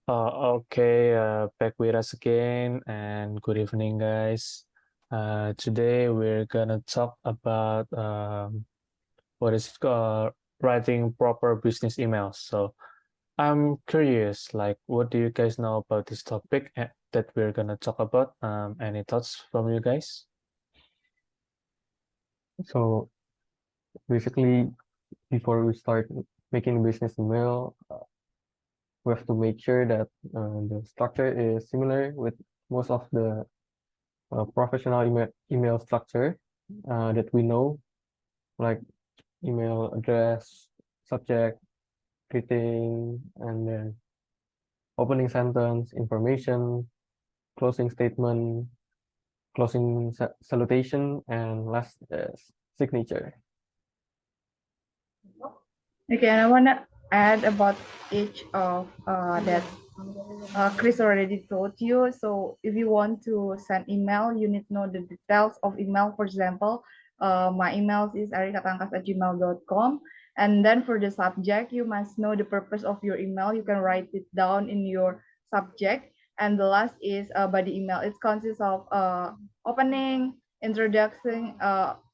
Okay, back with us again, and good evening, guys. Today we're gonna talk about what is writing proper business emails. So I'm curious, like, what do you guys know about this topic that we're gonna talk about? Any thoughts from you guys? So basically, before we start making business email, we have to make sure that the structure is similar with most of the professional email structure that we know, like email address, subject, greeting, and then opening sentence, information, closing statement, closing salutation, and last signature. Okay, and I want to add about each of that Chris already told you. So if you want to send email, you need to know the details of email. For example, my email is erikatangkas@gmail.com. And then for the subject, you must know the purpose of your email. You can write it down in your subject. And the last is body email. It consists of opening, introduction,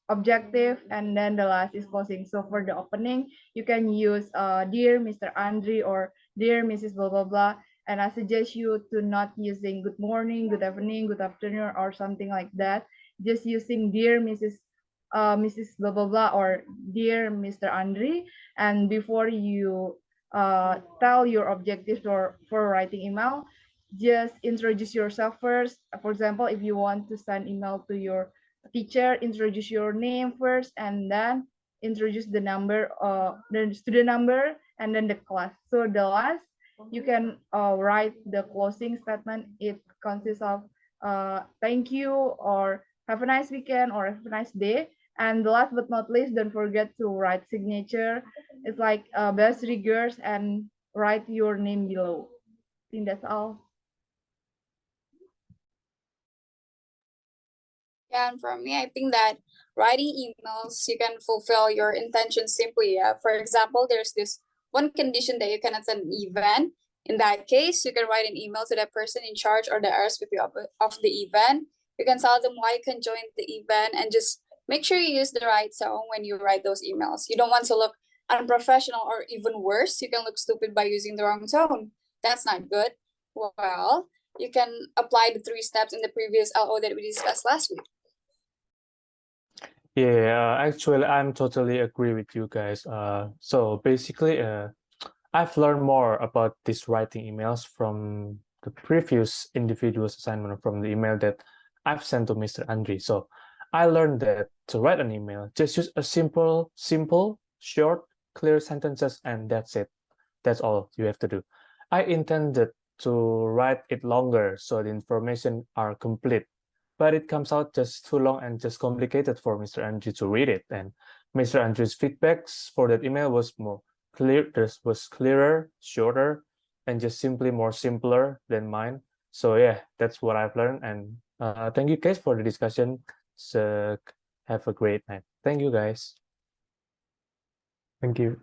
objective, and then the last is closing. So for the opening, you can use dear Mr. Andre or dear Mrs. blah blah blah, and I suggest you to not using good morning, good evening, good afternoon, or something like that. Just using dear Mrs. blah blah blah or dear Mr. Andre. And before you tell your objectives or for writing email, just introduce yourself first. For example, if you want to send email to your teacher, introduce your name first, and then introduce the number, the student number, and then the class. So the last, you can write the closing statement. It consists of thank you or have a nice weekend or have a nice day. And the last but not least, don't forget to write signature. It's like best regards and write your name below. I think that's all. Yeah, and for me, I think that writing emails, you can fulfill your intention simply. For example, there's this one condition that you can attend an event. In that case, you can write an email to the person in charge or the RSVP of the event. You can tell them why you can join the event and just make sure you use the right tone when you write those emails. You don't want to look unprofessional or even worse, you can look stupid by using the wrong tone. That's not good. Well, you can apply the 3 steps in the previous LO that we discussed last week. Yeah, actually, I'm totally agree with you guys. So basically, I've learned more about these writing emails from the previous individual's assignment from the email that I've sent to Mr. Andre. So I learned that to write an email, just use a simple, short, clear sentences, and that's it. That's all you have to do. I intended to write it longer so the information are complete, but it comes out just too long and just complicated for Mr. Andre to read it. And Mr. Andre's feedbacks for that email was more clear, was clearer, shorter, and just simply more simpler than mine. So yeah, that's what I've learned. And thank you guys for the discussion. So have a great night. Thank you guys. Thank you.